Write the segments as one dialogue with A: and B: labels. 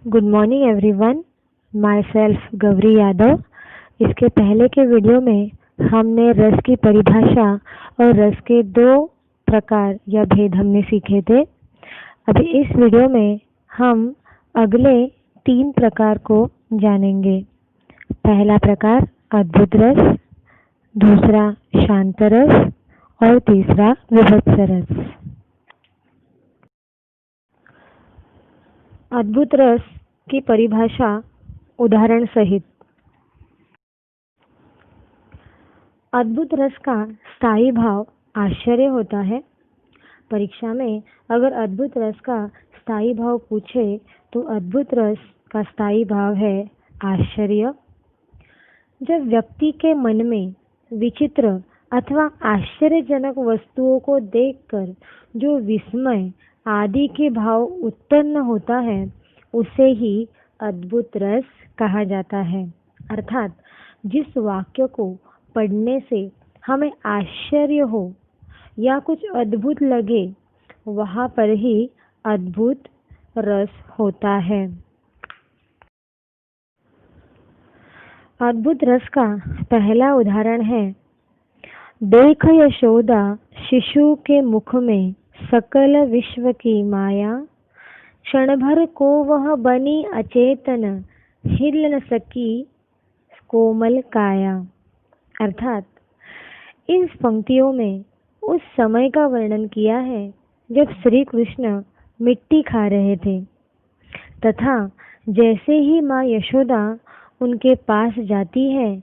A: Good morning everyone, my self Gauri Yadav. इसके पहले के वीडियो में हमने रस की परिभाषा और रस के दो प्रकार या भेद हमने सीखे थे। अभी इस वीडियो में हम अगले 3 प्रकार को जानेंगे। पहला प्रकार अद्भुत रस, दूसरा शांत रस और तीसरा विभत्स रस। अद्भुत रस की परिभाषा उदाहरण सहित। अद्भुत रस का स्थायी भाव आश्चर्य होता है। परीक्षा में अगर अद्भुत रस का स्थायी भाव पूछे तो अद्भुत रस का स्थायी भाव है आश्चर्य। जब व्यक्ति के मन में विचित्र अथवा आश्चर्यजनक वस्तुओं को देखकर जो विस्मय आदि के भाव उत्पन्न होता है उसे ही अद्भुत रस कहा जाता है। अर्थात जिस वाक्य को पढ़ने से हमें आश्चर्य हो या कुछ अद्भुत लगे वहाँ पर ही अद्भुत रस होता है। अद्भुत रस का पहला उदाहरण है, देख यशोदा शिशु के मुख में सकल विश्व की माया, क्षण भर को वह बनी अचेतन, हिल न सकी कोमल काया। अर्थात इन पंक्तियों में उस समय का वर्णन किया है जब श्री कृष्ण मिट्टी खा रहे थे तथा जैसे ही माँ यशोदा उनके पास जाती है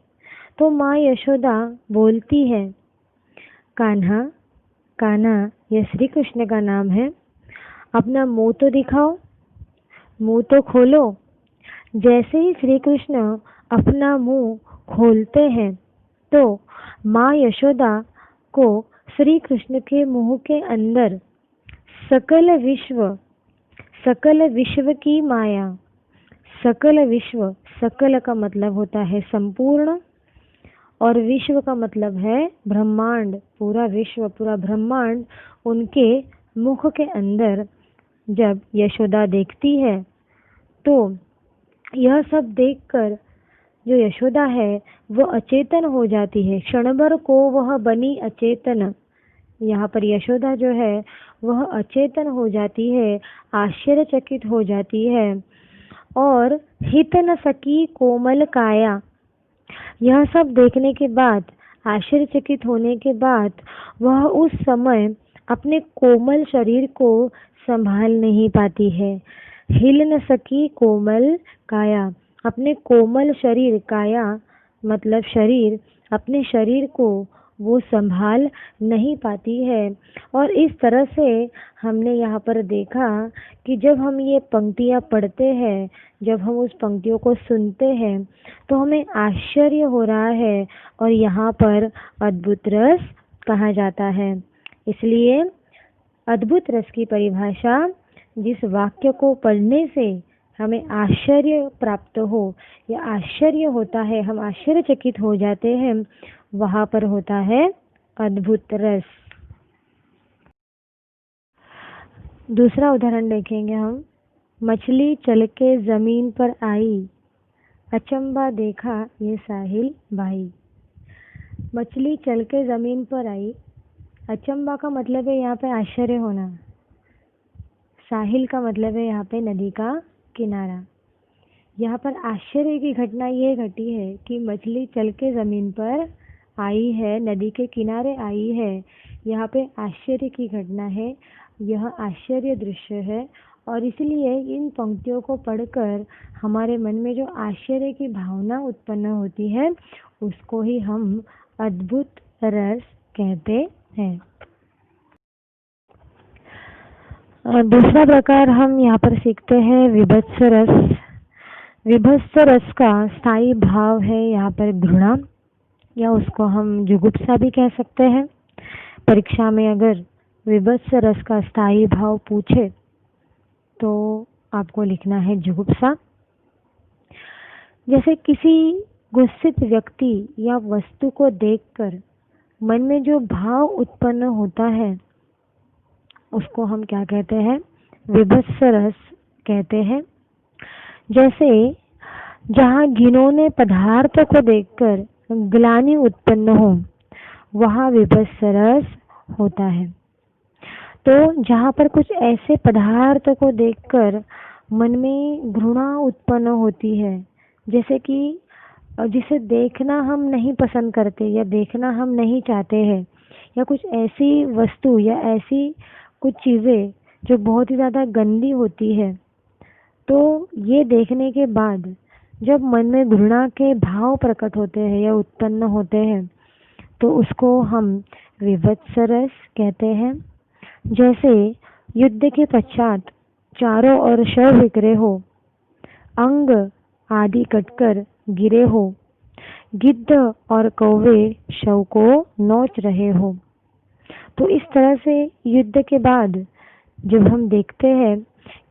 A: तो माँ यशोदा बोलती है, कान्हा, कान्हा यह श्री कृष्ण का नाम है, अपना मुंह तो दिखाओ, मुंह तो खोलो। जैसे ही श्री कृष्ण अपना मुंह खोलते हैं तो माँ यशोदा को श्री कृष्ण के मुंह के अंदर सकल विश्व की माया, सकल विश्व, सकल का मतलब होता है संपूर्ण और विश्व का मतलब है ब्रह्मांड, पूरा विश्व, पूरा ब्रह्मांड उनके मुख के अंदर जब यशोदा देखती है तो यह सब देखकर जो यशोदा है वो अचेतन हो जाती है। क्षण भर को वह बनी अचेतन, यहाँ पर यशोदा जो है वह अचेतन हो जाती है, आश्चर्यचकित हो जाती है। और हित न सकी कोमल काया, यह सब देखने के बाद, आश्चर्यचकित होने के बाद वह उस समय अपने कोमल शरीर को संभाल नहीं पाती है। हिल न सकी कोमल काया, अपने कोमल शरीर, काया मतलब शरीर, अपने शरीर को वो संभाल नहीं पाती है। और इस तरह से हमने यहाँ पर देखा कि जब हम ये पंक्तियाँ पढ़ते हैं, जब हम उस पंक्तियों को सुनते हैं तो हमें आश्चर्य हो रहा है और यहाँ पर अद्भुत रस कहा जाता है। इसलिए अद्भुत रस की परिभाषा जिस वाक्य को पढ़ने से हमें आश्चर्य प्राप्त हो या आश्चर्य होता है, हम आश्चर्यचकित हो जाते हैं, वहाँ पर होता है अद्भुत रस। दूसरा उदाहरण देखेंगे हम, मछली चल के जमीन पर आई, अचंबा देखा ये साहिल भाई। मछली चल के जमीन पर आई, अचंबा का मतलब है यहाँ पे आश्चर्य होना, साहिल का मतलब है यहाँ पे नदी का किनारा। यहाँ पर आश्चर्य की घटना ये घटी है कि मछली चल के ज़मीन पर आई है, नदी के किनारे आई है। यहाँ पे आश्चर्य की घटना है, यह आश्चर्य दृश्य है और इसलिए इन पंक्तियों को पढ़कर हमारे मन में जो आश्चर्य की भावना उत्पन्न होती है उसको ही हम अद्भुत रस कहते हैं। दूसरा प्रकार हम यहाँ पर सीखते हैं विभत्स रस। विभत्स रस का स्थायी भाव है यहाँ पर घृणा या उसको हम जुगुप्सा भी कह सकते हैं। परीक्षा में अगर विभत्स रस का स्थायी भाव पूछे तो आपको लिखना है जुगुप्सा। जैसे किसी गुस्सित व्यक्ति या वस्तु को देखकर मन में जो भाव उत्पन्न होता है उसको हम क्या कहते हैं, विभत्स रस कहते हैं। जैसे जहाँ घिनौने पदार्थों को देखकर ग्लानि उत्पन्न हो, वहाँ विभत्स रस होता है। तो जहाँ पर कुछ ऐसे पदार्थ को देखकर मन में घृणा उत्पन्न होती है, जैसे कि जिसे देखना हम नहीं पसंद करते या देखना हम नहीं चाहते हैं, या कुछ ऐसी वस्तु या ऐसी कुछ चीज़ें जो बहुत ही ज़्यादा गंदी होती है, तो ये देखने के बाद जब मन में घृणा के भाव प्रकट होते हैं या उत्पन्न होते हैं, तो उसको हम विभत्स रस कहते हैं। जैसे युद्ध के पश्चात चारों ओर शव बिखरे हो, अंग आदि कटकर गिरे हो, गिद्ध और कौवे शव को नोच रहे हो। तो इस तरह से युद्ध के बाद जब हम देखते हैं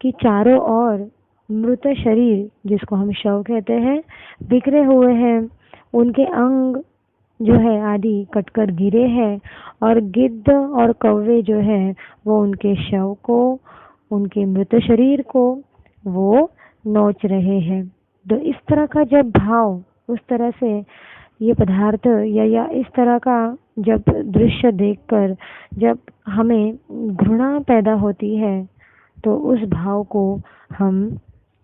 A: कि चारों ओर मृत शरीर, जिसको हम शव कहते हैं, बिखरे हुए हैं, उनके अंग जो है आदि कटकर गिरे हैं, और गिद्ध और कौवे जो है वो उनके शव को, उनके मृत शरीर को वो नोच रहे हैं। तो इस तरह का जब भाव, उस तरह से ये पदार्थ या इस तरह का जब दृश्य देखकर जब हमें घृणा पैदा होती है, तो उस भाव को हम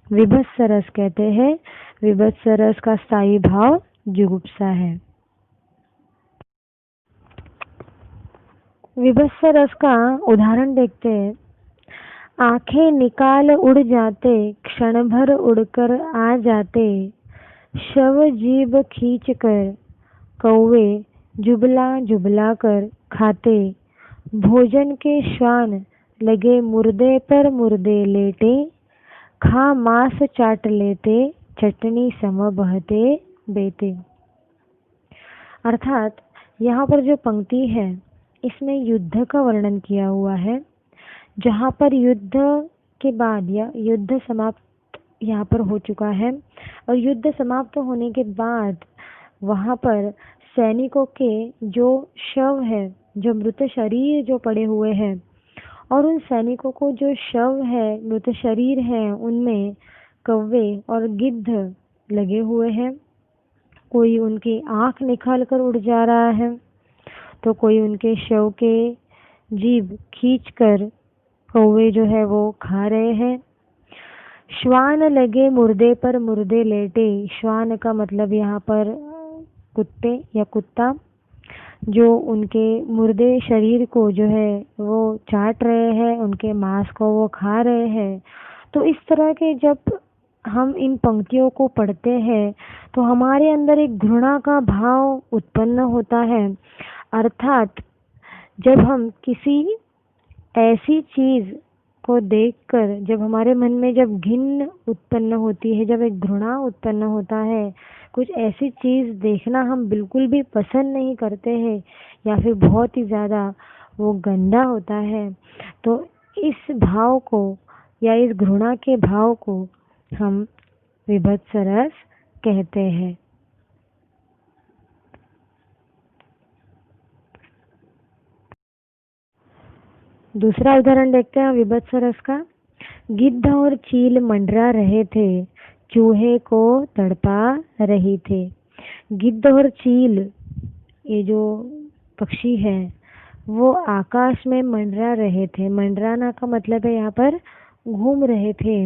A: विभत्स रस कहते हैं। विभत्स रस का स्थायी भाव जुगुप्सा है। विभत्स रस का उदाहरण देखते हैं। आंखें निकाल उड़ जाते, क्षण भर उड़कर आ जाते, शव जीभ खींच कर कौवे जुबला जुबला कर खाते, भोजन के श्वान लगे मुर्दे पर मुर्दे लेटे, खा मांस चाट लेते, चटनी सम बहते बेते। अर्थात यहाँ पर जो पंक्ति है इसमें युद्ध का वर्णन किया हुआ है, जहाँ पर युद्ध के बाद या युद्ध समाप्त यहाँ पर हो चुका है, और युद्ध समाप्त होने के बाद वहाँ पर सैनिकों के जो शव है, जो मृत शरीर जो पड़े हुए हैं, और उन सैनिकों को जो शव है, मृत शरीर है, उनमें कौवे और गिद्ध लगे हुए हैं। कोई उनकी आंख निकाल कर उड़ जा रहा है, तो कोई उनके शव के जीभ खींच कर कौवे जो है वो खा रहे हैं। श्वान लगे मुर्दे पर मुर्दे लेटे, श्वान का मतलब यहाँ पर कुत्ते या कुत्ता, जो उनके मुर्दे शरीर को जो है वो चाट रहे हैं, उनके मांस को वो खा रहे हैं। तो इस तरह के जब हम इन पंक्तियों को पढ़ते हैं तो हमारे अंदर एक घृणा का भाव उत्पन्न होता है। अर्थात जब हम किसी ऐसी चीज को देखकर जब हमारे मन में जब घिन उत्पन्न होती है, जब एक घृणा उत्पन्न होता है, कुछ ऐसी चीज देखना हम बिल्कुल भी पसंद नहीं करते हैं, या फिर बहुत ही ज़्यादा वो गंदा होता है, तो इस भाव को या इस घृणा के भाव को हम विभत्स रस कहते हैं। दूसरा उदाहरण देखते हैं विभत्स रस का। गिद्ध और चील मंडरा रहे थे, चूहे को तड़पा रही थे। गिद्ध और चील, ये जो पक्षी है, वो आकाश में मंडरा रहे थे। मंडराना का मतलब है यहाँ पर घूम रहे थे।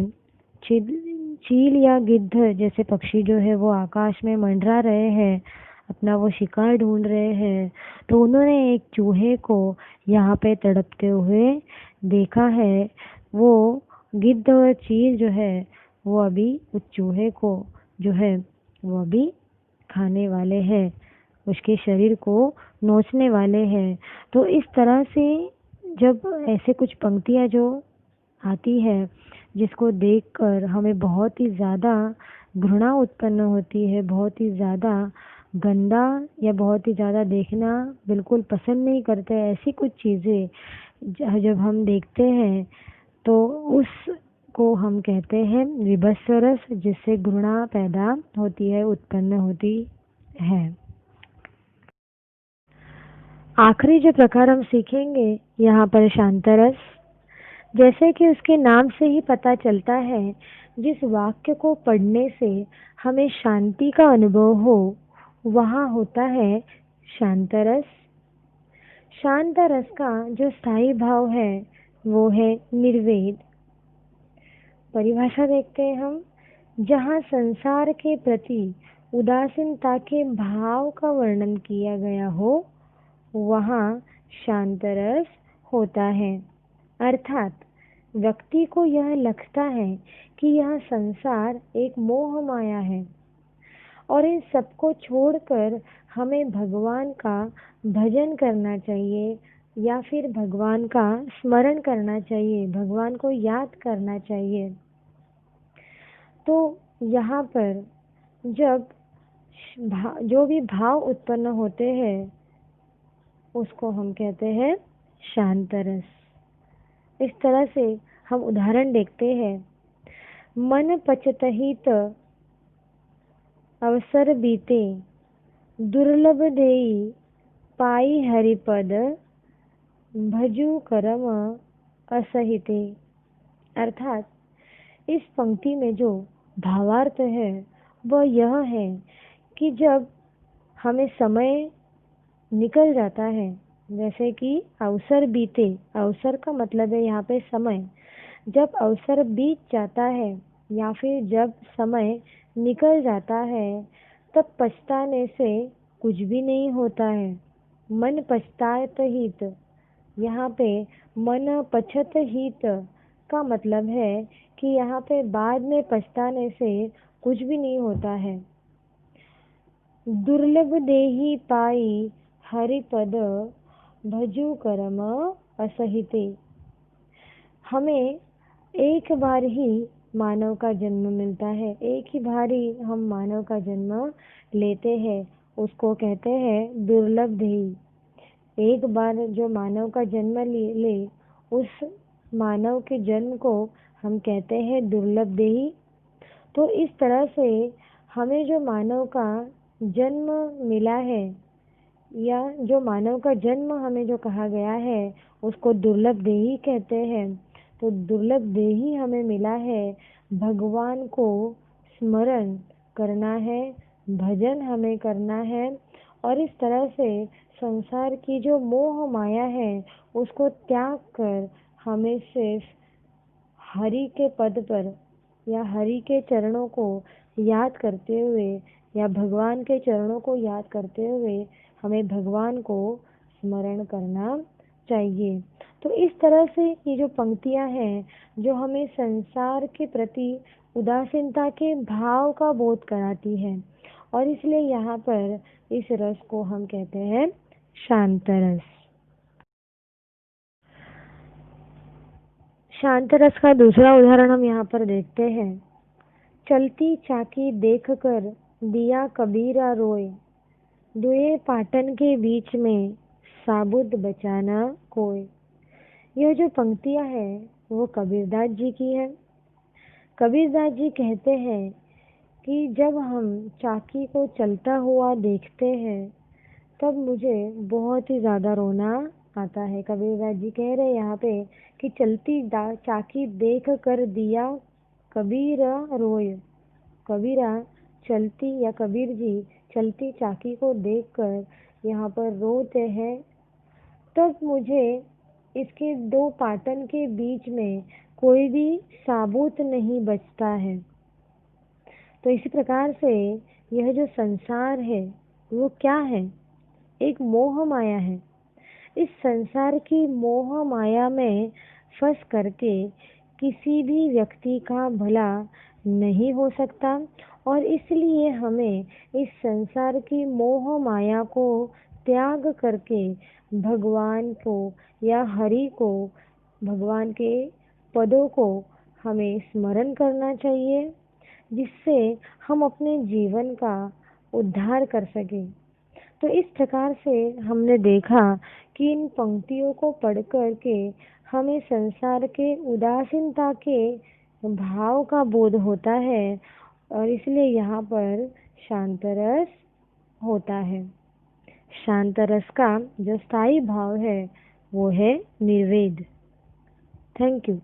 A: चील या गिद्ध जैसे पक्षी जो है वो आकाश में मंडरा रहे हैं, अपना वो शिकार ढूंढ रहे हैं। तो उन्होंने एक चूहे को यहाँ पे तड़पते हुए देखा है। वो गिद्ध और चील जो है वो अभी उस चूहे को जो है वो अभी खाने वाले हैं, उसके शरीर को नोचने वाले हैं। तो इस तरह से जब ऐसे कुछ पंक्तियाँ जो आती है, जिसको देखकर हमें बहुत ही ज़्यादा घृणा उत्पन्न होती है, बहुत ही ज़्यादा गंदा या बहुत ही ज़्यादा देखना बिल्कुल पसंद नहीं करते, ऐसी कुछ चीज़ें जब हम देखते हैं तो उसको हम कहते हैं विभत्स रस, जिससे घृणा पैदा होती है, उत्पन्न होती है। आखिरी जो प्रकार हम सीखेंगे यहाँ पर शांतरस। जैसे कि उसके नाम से ही पता चलता है जिस वाक्य को पढ़ने से हमें शांति का अनुभव हो वहाँ होता है शांत रस। शांत रस का जो स्थायी भाव है वो है निर्वेद। परिभाषा देखते हैं हम, जहाँ संसार के प्रति उदासीनता के भाव का वर्णन किया गया हो वहाँ शांत रस होता है। अर्थात व्यक्ति को यह लगता है कि यह संसार एक मोह माया है और इन सबको छोड़कर हमें भगवान का भजन करना चाहिए या फिर भगवान का स्मरण करना चाहिए, भगवान को याद करना चाहिए। तो यहाँ पर जब जो भी भाव उत्पन्न होते हैं उसको हम कहते हैं शांत रस। इस तरह से हम उदाहरण देखते हैं, मन पचतहित अवसर बीते, दुर्लभ देई पाई हरिपद, भजू करम असहिते। अर्थात इस पंक्ति में जो भावार्थ है वह यह है कि जब हमें समय निकल जाता है, जैसे कि अवसर बीते, अवसर का मतलब है यहाँ पे समय, जब अवसर बीत जाता है या फिर जब समय निकल जाता है तब पछताने से कुछ भी नहीं होता है। मन पछतात हित, यहाँ पे मन पछत हित का मतलब है कि यहाँ पे बाद में पछताने से कुछ भी नहीं होता है। दुर्लभ देही पाई हरिपद, भजू करम असहिते। हमें एक बार ही मानव का जन्म मिलता है, एक ही बार ही हम मानव का जन्म लेते हैं, उसको कहते हैं दुर्लभ देही। एक बार जो मानव का जन्म ले उस मानव के जन्म को हम कहते हैं दुर्लभ देही। तो इस तरह से हमें जो मानव का जन्म मिला है या जो मानव का जन्म हमें जो कहा गया है उसको दुर्लभ देही कहते हैं। तो दुर्लभ देही हमें मिला है, भगवान को स्मरण करना है, भजन हमें करना है और इस तरह से संसार की जो मोह माया है उसको त्याग कर हमें सिर्फ हरि के पद पर या हरि के चरणों को याद करते हुए या भगवान के चरणों को याद करते हुए हमें भगवान को स्मरण करना चाहिए। तो इस तरह से ये जो पंक्तियां हैं जो हमें संसार के प्रति उदासीनता के भाव का बोध कराती है और इसलिए यहाँ पर इस रस को हम कहते हैं शांत रस। शांत रस का दूसरा उदाहरण हम यहाँ पर देखते हैं, चलती चाकी देखकर दिया कबीरा रोए, दुए पाटन के बीच में साबुत बचाना कोई। यह जो पंक्तियां हैं वो कबीरदास जी की है। कबीरदास जी कहते हैं कि जब हम चाकी को चलता हुआ देखते हैं तब मुझे बहुत ही ज़्यादा रोना आता है। कबीरदास जी कह रहे हैं यहाँ पे कि चलती चाकी देख कर दिया कबीरा रोए। कबीरा चलती या कबीर जी चलती चाकी को देखकर यहाँ पर रोते हैं। तब मुझे इसके दो पाटन के बीच में कोई भी साबुत नहीं बचता है। तो इसी प्रकार से यह जो संसार है वो क्या है, एक मोह माया है। इस संसार की मोह माया में फंस करके किसी भी व्यक्ति का भला नहीं हो सकता और इसलिए हमें इस संसार की मोह माया को त्याग करके भगवान को या हरि को, भगवान के पदों को हमें स्मरण करना चाहिए जिससे हम अपने जीवन का उद्धार कर सकें। तो इस प्रकार से हमने देखा कि इन पंक्तियों को पढ़ कर के हमें संसार के उदासीनता के भाव का बोध होता है और इसलिए यहाँ पर शांत रस होता है। शांत रस का जो स्थायी भाव है वो है निर्वेद। Thank you.